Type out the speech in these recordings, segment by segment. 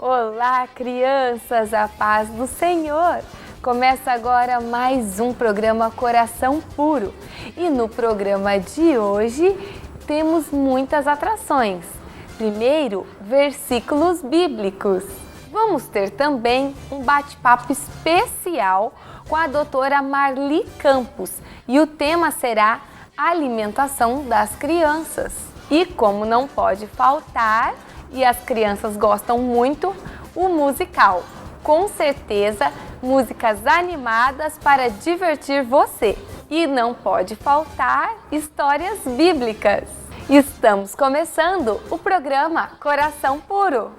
Olá, crianças, a paz do Senhor! Começa agora mais um programa Coração Puro. E no programa de hoje temos muitas atrações. Primeiro, versículos bíblicos. Vamos ter também um bate-papo especial com a doutora Marli Campos. E o tema será alimentação das crianças. E como não pode faltar, e as crianças gostam muito, o musical. Com certeza, músicas animadas para divertir você. E não pode faltar histórias bíblicas. Estamos começando o programa Coração Puro.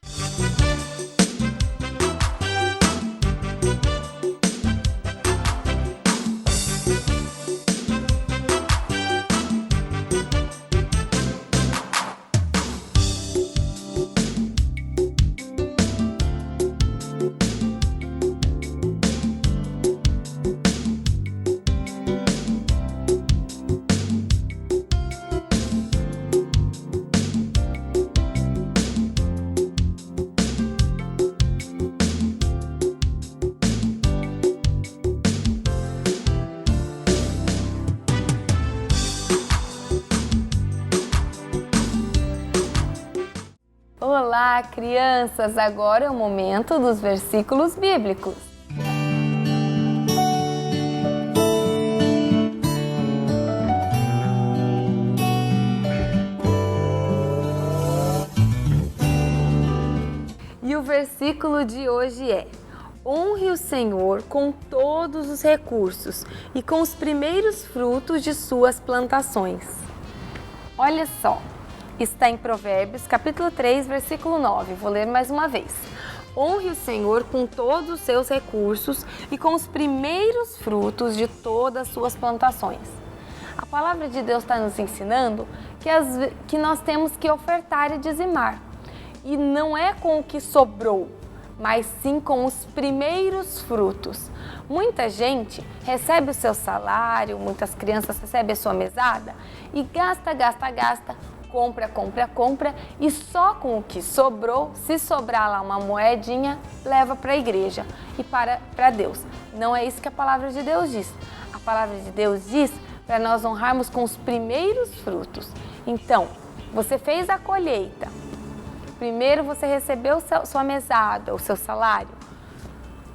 Olá, crianças! Agora é o momento dos versículos bíblicos. E o versículo de hoje é: honre o Senhor com todos os recursos e com os primeiros frutos de suas plantações. Olha só! Está em Provérbios, capítulo 3, versículo 9. Vou ler mais uma vez. Honre o Senhor com todos os seus recursos e com os primeiros frutos de todas as suas plantações. A palavra de Deus está nos ensinando que nós temos que ofertar e dizimar. E não é com o que sobrou, mas sim com os primeiros frutos. Muita gente recebe o seu salário, muitas crianças recebem a sua mesada e gasta, compra e só com o que sobrou, se sobrar lá uma moedinha, leva para a igreja e para Deus. Não é isso que a palavra de Deus diz. A palavra de Deus diz para nós honrarmos com os primeiros frutos. Então, você fez a colheita. Primeiro você recebeu sua mesada, o seu salário.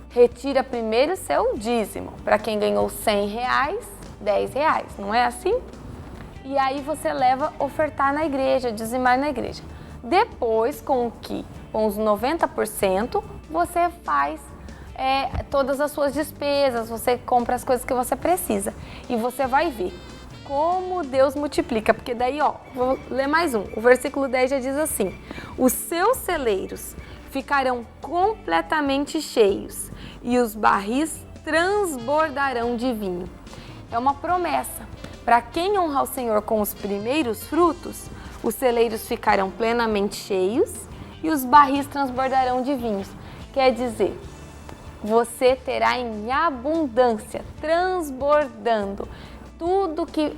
Retira primeiro o seu dízimo. Para quem ganhou R$100, R$10, não é assim? E aí você leva ofertar na igreja, dizimar na igreja. Depois, com os 90%, você faz todas as suas despesas, você compra as coisas que você precisa. E você vai ver como Deus multiplica. Porque daí, vou ler mais um. O versículo 10 já diz assim: os seus celeiros ficarão completamente cheios e os barris transbordarão de vinho. É uma promessa. Para quem honra o Senhor com os primeiros frutos, os celeiros ficarão plenamente cheios e os barris transbordarão de vinhos. Quer dizer, você terá em abundância, transbordando, tudo que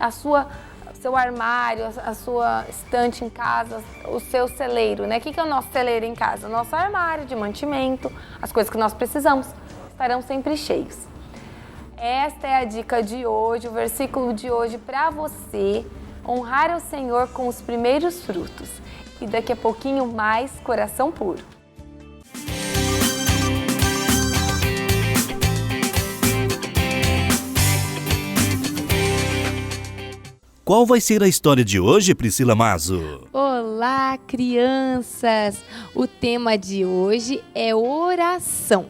seu armário, a sua estante em casa, o seu celeiro, né? O que é o nosso celeiro em casa? O nosso armário de mantimento, as coisas que nós precisamos, estarão sempre cheios. Esta é a dica de hoje, o versículo de hoje para você honrar o Senhor com os primeiros frutos. E daqui a pouquinho mais Coração Puro. Qual vai ser a história de hoje, Priscila Mazo? Olá, crianças! O tema de hoje é oração.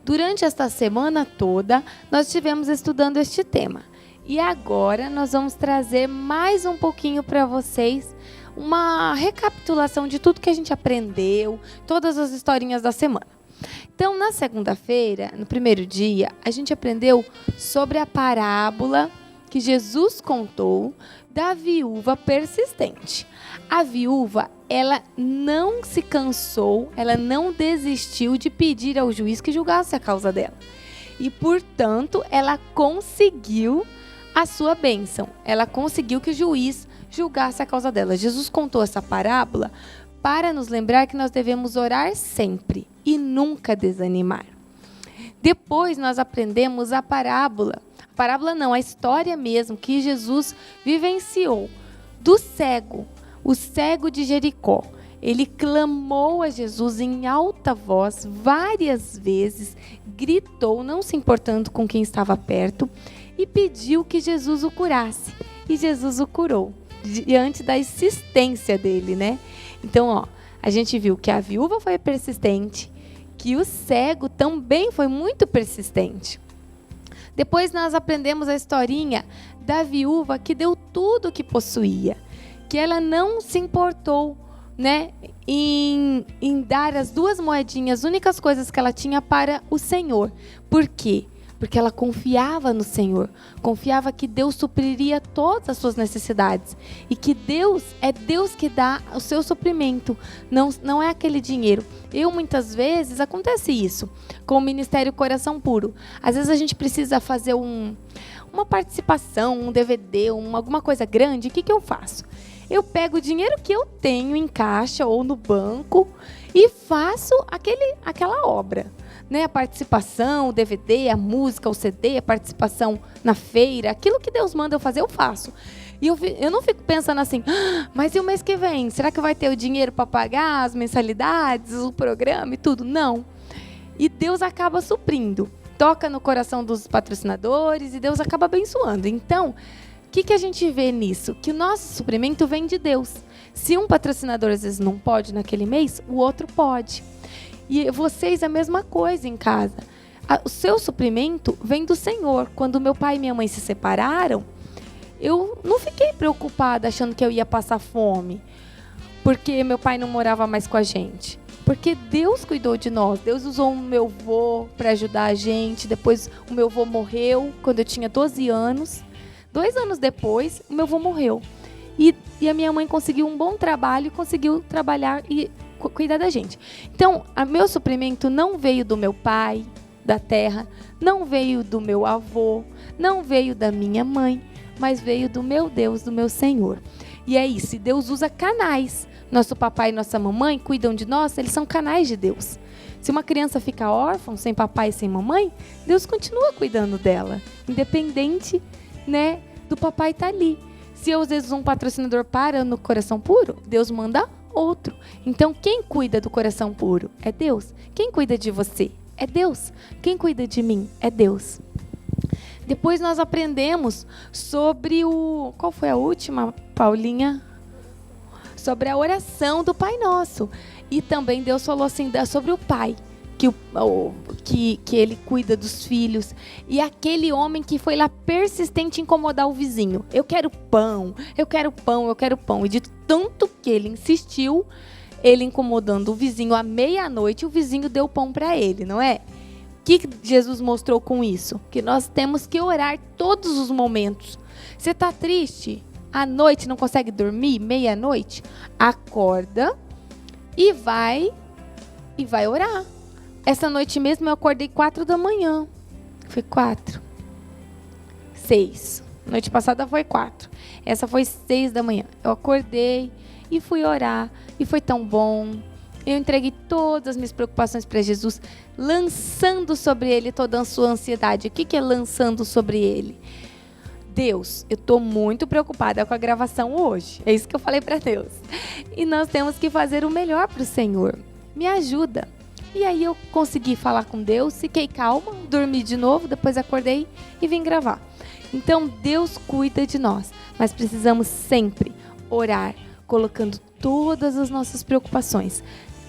Durante esta semana toda, nós estivemos estudando este tema. E agora nós vamos trazer mais um pouquinho para vocês uma recapitulação de tudo que a gente aprendeu, todas as historinhas da semana. Então, na segunda-feira, no primeiro dia, a gente aprendeu sobre a parábola que Jesus contou da viúva persistente. A viúva, ela não se cansou, ela não desistiu de pedir ao juiz que julgasse a causa dela. E, portanto, ela conseguiu a sua bênção. Ela conseguiu que o juiz julgasse a causa dela. Jesus contou essa parábola para nos lembrar que nós devemos orar sempre e nunca desanimar. Depois nós aprendemos a parábola. Parábola não, a história mesmo que Jesus vivenciou do cego, o cego de Jericó. Ele clamou a Jesus em alta voz várias vezes, gritou, não se importando com quem estava perto, e pediu que Jesus o curasse. E Jesus o curou, diante da insistência dele, né? Então, a gente viu que a viúva foi persistente, que o cego também foi muito persistente. Depois nós aprendemos a historinha da viúva que deu tudo o que possuía, que ela não se importou, né, em dar as 2 moedinhas, as únicas coisas que ela tinha para o Senhor. Por quê? Porque ela confiava no Senhor, confiava que Deus supriria todas as suas necessidades e que Deus é Deus que dá o seu suprimento, não é aquele dinheiro. Muitas vezes, acontece isso com o Ministério Coração Puro. Às vezes a gente precisa fazer uma participação, um DVD, alguma coisa grande. O que eu faço? Eu pego o dinheiro que eu tenho em caixa ou no banco e faço aquela obra. Né, a participação, o DVD, a música, o CD, a participação na feira, aquilo que Deus manda eu fazer, eu faço. E eu não fico pensando assim, mas e o mês que vem? Será que vai ter o dinheiro para pagar as mensalidades, o programa e tudo? Não. E Deus acaba suprindo. Toca no coração dos patrocinadores e Deus acaba abençoando. Então, o que a gente vê nisso? Que o nosso suprimento vem de Deus. Se um patrocinador às vezes não pode naquele mês, o outro pode. E vocês a mesma coisa em casa. O seu suprimento vem do Senhor. Quando meu pai e minha mãe se separaram, eu não fiquei preocupada achando que eu ia passar fome, porque meu pai não morava mais com a gente. Porque Deus cuidou de nós. Deus usou o meu avô para ajudar a gente. Depois o meu avô morreu quando eu tinha 12 anos. 2 anos depois, o meu avô morreu. E a minha mãe conseguiu um bom trabalho, conseguiu trabalhar e cuidar da gente. Então, o meu suprimento não veio do meu pai, da terra, não veio do meu avô, não veio da minha mãe, mas veio do meu Deus, do meu Senhor. E é isso, e Deus usa canais. Nosso papai e nossa mamãe cuidam de nós, eles são canais de Deus. Se uma criança fica órfã, sem papai e sem mamãe, Deus continua cuidando dela, independente, né, do papai estar ali. Se às vezes um patrocinador para no Coração Puro, Deus manda outro. Então, quem cuida do Coração Puro é Deus. Quem cuida de você é Deus. Quem cuida de mim é Deus. Depois nós aprendemos sobre qual foi a última, Paulinha? Sobre a oração do Pai Nosso. E também Deus falou assim sobre o Pai, que ele cuida dos filhos. E aquele homem que foi lá persistente em incomodar o vizinho. Eu quero pão, eu quero pão, eu quero pão. E de tanto que ele insistiu, ele incomodando o vizinho à meia-noite, o vizinho deu pão para ele, não é? O que Jesus mostrou com isso? Que nós temos que orar todos os momentos. Você está triste? À noite não consegue dormir? Meia-noite? Acorda e vai orar. Essa noite mesmo eu acordei 4 da manhã. Foi 4. 6. Noite passada foi 4. Essa foi 6 da manhã. Eu acordei e fui orar. E foi tão bom. Eu entreguei todas as minhas preocupações para Jesus, lançando sobre Ele toda a sua ansiedade. O que é lançando sobre Ele? Deus, eu estou muito preocupada com a gravação hoje. É isso que eu falei para Deus. E nós temos que fazer o melhor para o Senhor. Me ajuda. E aí eu consegui falar com Deus, fiquei calma, dormi de novo, depois acordei e vim gravar. Então Deus cuida de nós, mas precisamos sempre orar, colocando todas as nossas preocupações,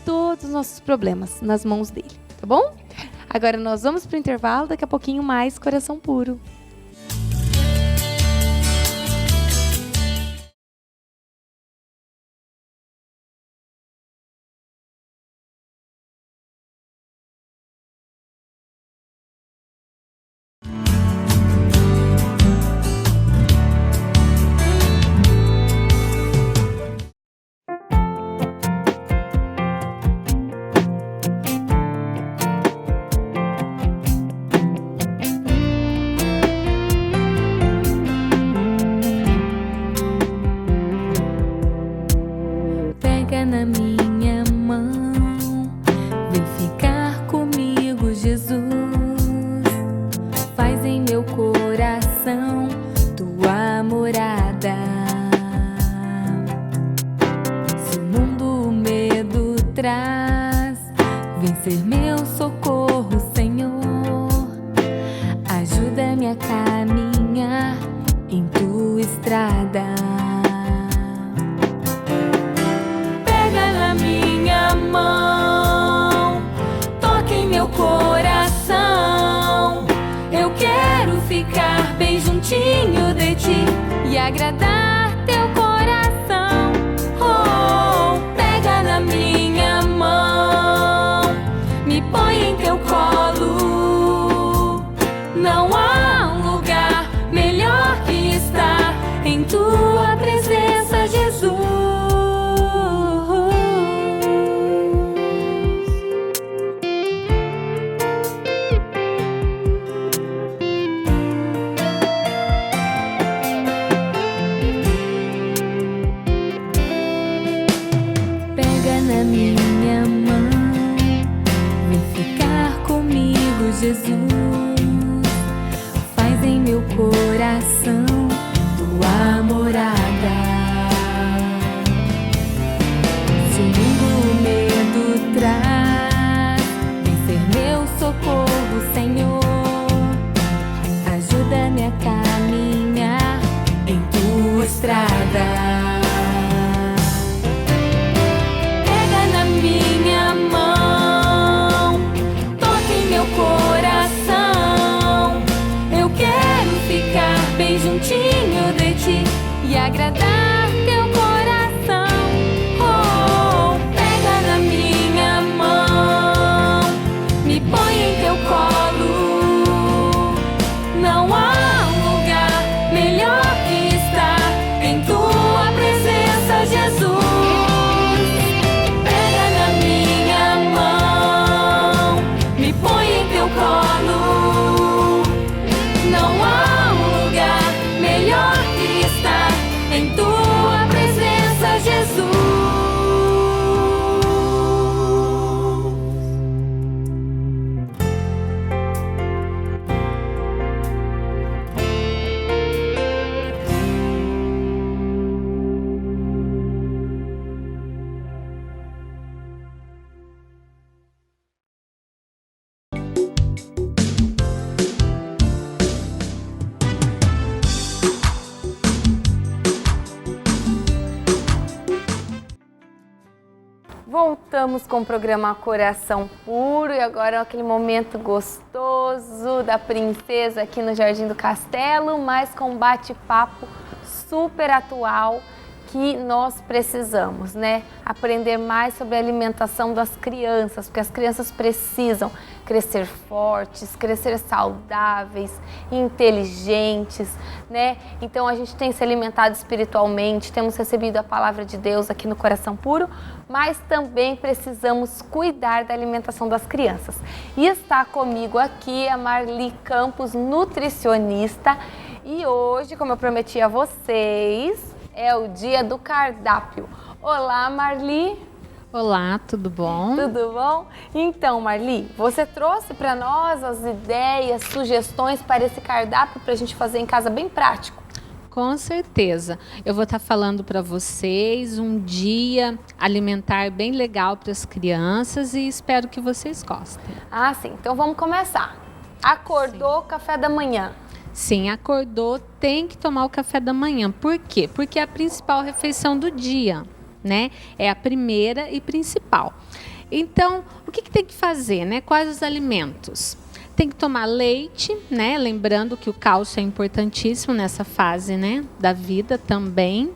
todos os nossos problemas nas mãos dele, tá bom? Agora nós vamos para o intervalo, daqui a pouquinho mais Coração Puro. a caminhar em tua estrada. Pega na minha mão, toca em meu coração. Eu quero ficar bem juntinho de ti e agradar teu coração. Oh, pega na minha mão, me põe em teu colo. Não há um lugar melhor que estar em tua presença, Jesus. Pega na minha mão, vem ficar comigo, Jesus. Faz em meu coração tua morada. Se o mundo o medo traz, vem ser meu socorro, Senhor. Ajuda-me a caminhar em tua estrada. Pega na minha mão, toca em meu coração. Eu quero ficar bem juntinho de ti e agradar teu coração. Oh, pega na minha mão, me põe em teu colo. Não há um lugar melhor que estar em tua presença, Jesus. Pega na minha mão, me põe em teu colo. Não há um lugar melhor que estar em tua presença, Jesus. Voltamos com o programa Coração Puro e agora é aquele momento gostoso da princesa aqui no Jardim do Castelo, mas com um bate-papo super atual que nós precisamos, né? Aprender mais sobre a alimentação das crianças, porque as crianças precisam crescer fortes, crescer saudáveis, inteligentes, né? Então a gente tem se alimentado espiritualmente, temos recebido a palavra de Deus aqui no Coração Puro, mas também precisamos cuidar da alimentação das crianças. E está comigo aqui a Marli Campos, nutricionista, e hoje, como eu prometi a vocês, é o dia do cardápio. Olá, Marli. Olá, tudo bom? Tudo bom? Então, Marli, você trouxe para nós as ideias, sugestões para esse cardápio para a gente fazer em casa bem prático? Com certeza. Eu vou estar falando para vocês um dia alimentar bem legal para as crianças e espero que vocês gostem. Ah, sim. Então vamos começar. Acordou, café da manhã. Sim, acordou, tem que tomar o café da manhã. Por quê? Porque é a principal refeição do dia, né? É a primeira e principal. Então, o que tem que fazer, né? Quais os alimentos? Tem que tomar leite, né? Lembrando que o cálcio é importantíssimo nessa fase, né? Da vida também.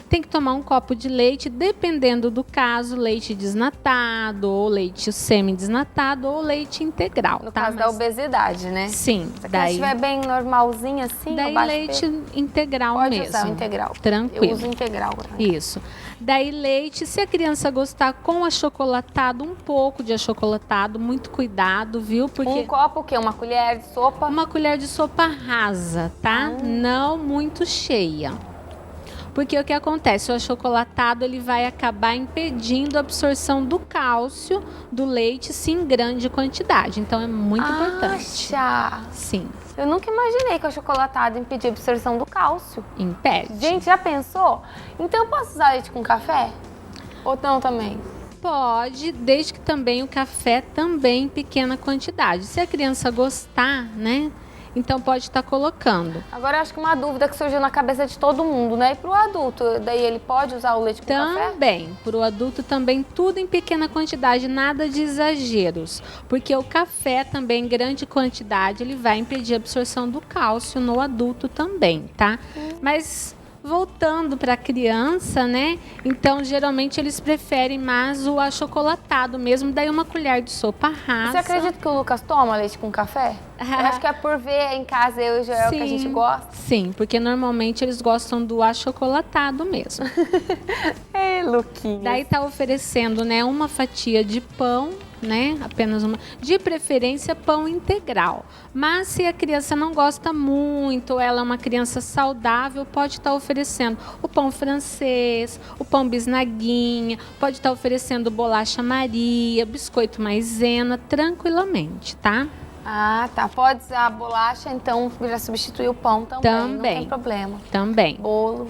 Tem que tomar um copo de leite, dependendo do caso, leite desnatado, ou leite semi-desnatado, ou leite integral. No caso da obesidade, né? Sim. Se estiver bem normalzinho assim, daí leite integral pode mesmo. Usar o integral. Tranquilo. Eu uso integral. Né? Isso. Daí leite, se a criança gostar com achocolatado, um pouco de achocolatado, muito cuidado, viu? Porque um copo o quê? Uma colher de sopa? Uma colher de sopa rasa, tá? Não muito cheia. Porque o que acontece? O achocolatado ele vai acabar impedindo a absorção do cálcio do leite, sim, em grande quantidade. Então é muito importante. Sim. Eu nunca imaginei que o achocolatado impedia a absorção do cálcio. Impede. Gente, já pensou? Então eu posso usar leite com café? Ou não também? Pode, desde que também o café também em pequena quantidade. Se a criança gostar, né? então pode estar colocando. Agora, eu acho que uma dúvida que surgiu na cabeça de todo mundo, né? E para o adulto, daí ele pode usar o leite com café? Também, para o adulto também, tudo em pequena quantidade, nada de exageros. Porque o café também, em grande quantidade, ele vai impedir a absorção do cálcio no adulto também, tá? Mas voltando para a criança, né? Então, geralmente, eles preferem mais o achocolatado mesmo. Daí, uma colher de sopa rasa. Você acredita que o Lucas toma leite com café? Eu acho que é por ver em casa, eu e o Joel, que a gente gosta. Sim, porque normalmente eles gostam do achocolatado mesmo. Ei, Luquinha. Daí tá oferecendo, né, uma fatia de pão, né, apenas uma, de preferência pão integral. Mas se a criança não gosta muito, ela é uma criança saudável, pode estar oferecendo o pão francês, o pão bisnaguinha, pode estar oferecendo bolacha Maria, biscoito maisena, tranquilamente, tá? Ah, tá. Pode usar a bolacha, então já substitui o pão também. Não tem problema. Também. Bolo.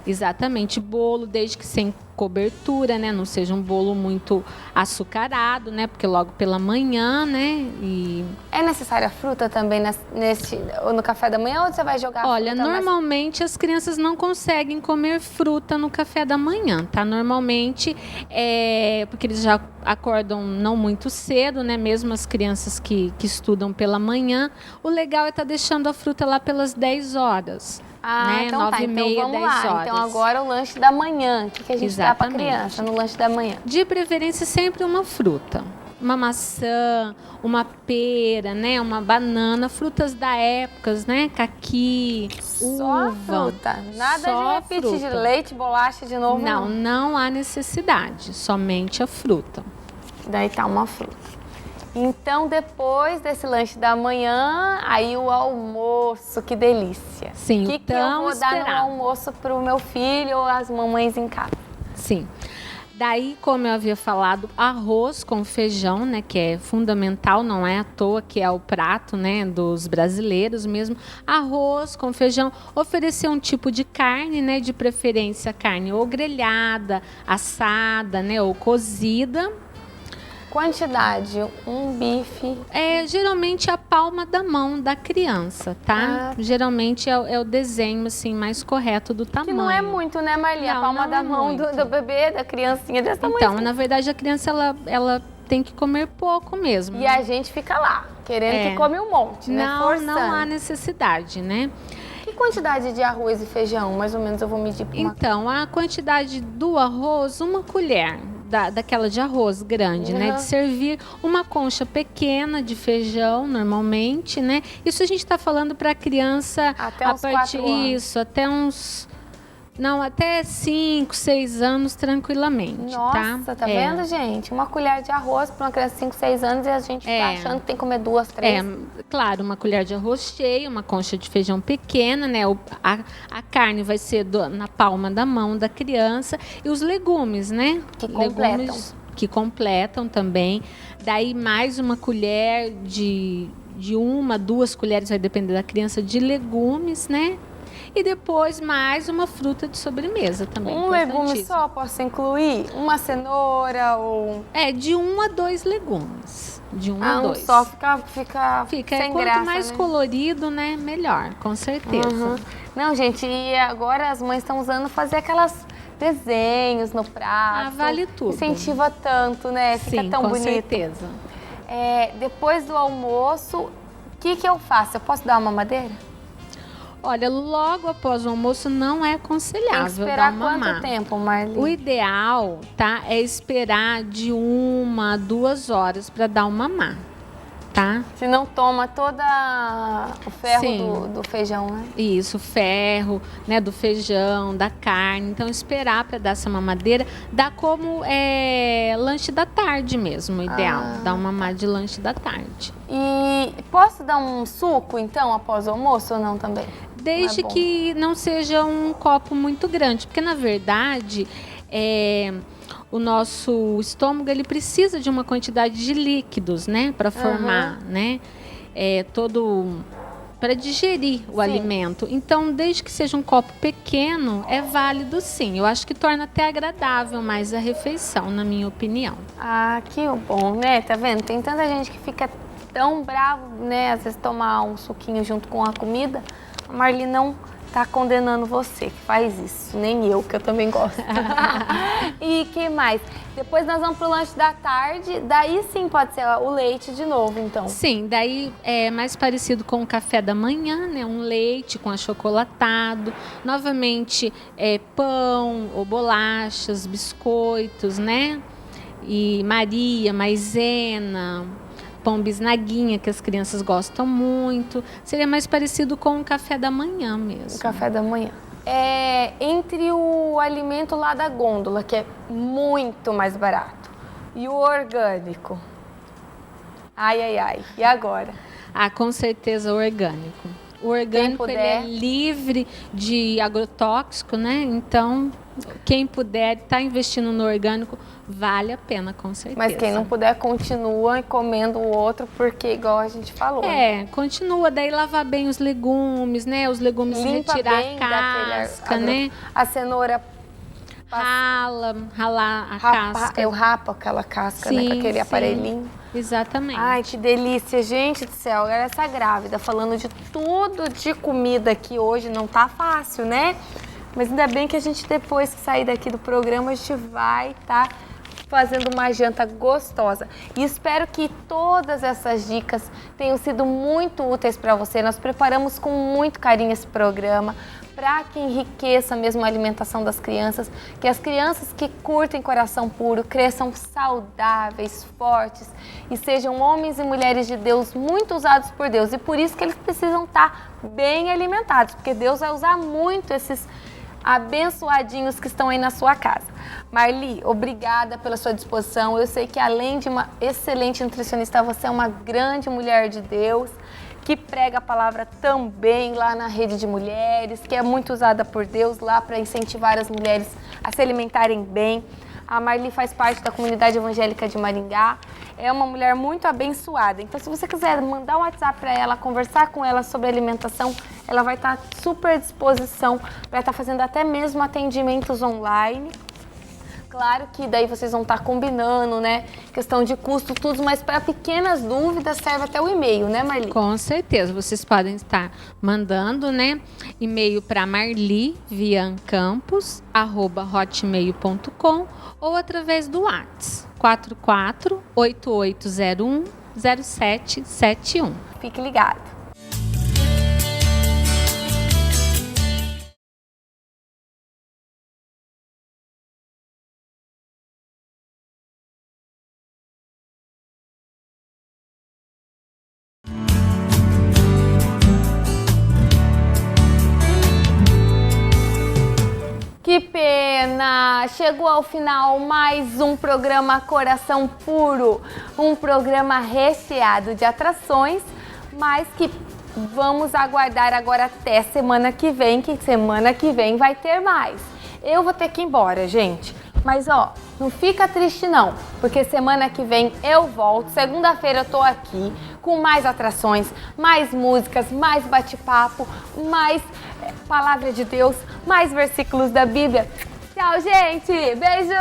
Exatamente, bolo, desde que sem cobertura, né? Não seja um bolo muito açucarado, né? Porque logo pela manhã, né? E é necessária fruta também no café da manhã ou você vai jogar a Olha, fruta normalmente as crianças não conseguem comer fruta no café da manhã, tá? Normalmente porque eles já acordam não muito cedo, né? Mesmo as crianças que estudam pela manhã, o legal é estar deixando a fruta lá pelas 10 horas. Ah, né? então 9 tá. e Então meia, vamos 10 lá. horas. Então agora o lanche da manhã. O que a gente dá pra criança no lanche da manhã? De preferência sempre uma fruta. Uma maçã, uma pera, né? Uma banana, frutas da época, né? Caqui, Só uva. fruta. Nada só de repetir fruta. de leite, bolacha de novo. Não há necessidade. Somente a fruta. Daí tá uma fruta. Então, depois desse lanche da manhã, aí o almoço, que delícia. Sim, o que eu vou dar no almoço pro meu filho ou as mamães em casa? Sim. Daí, como eu havia falado, arroz com feijão, né, que é fundamental, não é à toa que é o prato, né, dos brasileiros mesmo. Arroz com feijão, oferecer um tipo de carne, né, de preferência carne ou grelhada, assada, né, ou cozida. Quantidade, um bife. Geralmente a palma da mão da criança, tá? Geralmente é o desenho assim mais correto do tamanho. Que não é muito, né, Marli? A palma da mão do bebê, da criancinha desse tamanho. Então, na verdade, a criança ela tem que comer pouco mesmo. E a gente fica lá, querendo que come um monte, né? Forçando. Não há necessidade, né? Que quantidade de arroz e feijão, mais ou menos, eu vou medir para uma... Então, a quantidade do arroz, uma colher daquela de arroz grande, né? De servir uma concha pequena de feijão, normalmente, né? Isso a gente está falando para criança até uns 4 anos. Isso, até uns... Não, até 5, 6 anos tranquilamente. Nossa, tá vendo, gente? Uma colher de arroz para uma criança de 5, 6 anos e a gente tá achando que tem que comer 2, 3. Claro, uma colher de arroz cheia, uma concha de feijão pequena, né? A carne vai ser na palma da mão da criança e os legumes, né? Que completam. Que completam também. Daí mais uma colher de 1, 2 colheres, vai depender da criança, de legumes, né? E depois mais uma fruta de sobremesa também. Um legume só posso incluir? Uma cenoura ou... de 1 a 2 legumes. De 1 a 2. Só fica sem quanto graça, mais né? colorido, né? Melhor, com certeza. Não, gente, e agora as mães estão usando fazer aquelas desenhos no prato. Vale tudo. Incentiva tanto, né? Fica tão com bonito. certeza. Depois do almoço, o que eu faço? Eu posso dar uma mamadeira? Olha, logo após o almoço não é aconselhável. Tem que esperar dar uma quanto tempo, Marli? O ideal, tá, é esperar de 1 a 2 horas para dar uma mamar, tá? Se não toma toda o ferro do feijão, né? Isso, ferro, né, do feijão, da carne. Então, esperar para dar essa mamadeira, dá como lanche da tarde mesmo, o ideal. Dar uma mamar de lanche da tarde. E posso dar um suco, então, após o almoço ou não também? Desde que não seja um copo muito grande, porque na verdade o nosso estômago ele precisa de uma quantidade de líquidos, né, para formar, né, para digerir o alimento. Então, desde que seja um copo pequeno, é válido sim. Eu acho que torna até agradável mais a refeição, na minha opinião. Ah, que bom, né? Tá vendo? Tem tanta gente que fica tão bravo, né? Às vezes tomar um suquinho junto com a comida, a Marli não tá condenando você que faz isso, nem eu, que eu também gosto. E que mais? Depois nós vamos pro lanche da tarde, daí sim pode ser o leite de novo, então. Sim, daí é mais parecido com o café da manhã, né? Um leite com achocolatado, novamente pão ou bolachas, biscoitos, né? E Maria, maisena, pão bisnaguinha, que as crianças gostam muito. Seria mais parecido com o café da manhã mesmo. O café da manhã. Entre o alimento lá da gôndola, que é muito mais barato, e o orgânico. Ai, ai, ai. E agora? Ah, com certeza o orgânico. O orgânico ele é livre de agrotóxico, né? Então, quem puder estar investindo no orgânico, vale a pena, com certeza. Mas quem não puder, continua comendo o outro, porque igual a gente falou. Continua. Daí lavar bem os legumes, né? Os legumes Limpa retirar bem a casca, né? A cenoura... Ralar a casca. Eu rapo aquela casca, sim, né? Com aquele sim. aparelhinho. Exatamente. Ai, que delícia. Gente do céu, agora essa grávida falando de tudo de comida aqui hoje não tá fácil, né? Mas ainda bem que a gente, depois que sair daqui do programa, a gente vai estar fazendo uma janta gostosa. E espero que todas essas dicas tenham sido muito úteis para você. Nós preparamos com muito carinho esse programa para que enriqueça mesmo a alimentação das crianças, que as crianças que curtem coração puro cresçam saudáveis, fortes e sejam homens e mulheres de Deus muito usados por Deus. E por isso que eles precisam estar bem alimentados, porque Deus vai usar muito esses abençoadinhos que estão aí na sua casa. Marli, obrigada pela sua disposição. Eu sei que além de uma excelente nutricionista, você é uma grande mulher de Deus, que prega a palavra também lá na Rede de Mulheres, que é muito usada por Deus lá para incentivar as mulheres a se alimentarem bem. A Marli faz parte da comunidade evangélica de Maringá, é uma mulher muito abençoada. Então, se você quiser mandar um WhatsApp para ela, conversar com ela sobre alimentação, ela vai estar à super disposição, vai estar fazendo até mesmo atendimentos online. Claro que daí vocês vão estar combinando, né? Questão de custo, tudo, mas para pequenas dúvidas serve até o e-mail, né, Marli? Com certeza, vocês podem estar mandando, né, e-mail para marliviancampos@hotmail.com ou através do WhatsApp 4488010771. Fique ligado. Que pena! Chegou ao final mais um programa Coração Puro, um programa recheado de atrações, mas que vamos aguardar agora até semana que vem vai ter mais. Eu vou ter que ir embora, gente, mas ó, não fica triste não, porque semana que vem eu volto, segunda-feira eu tô aqui com mais atrações, mais músicas, mais bate-papo, mais palavra de Deus, mais versículos da Bíblia. Tchau, gente! Beijo!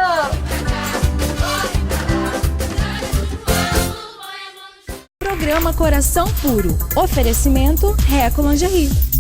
Programa Coração Puro. Oferecimento Reco Lingerie.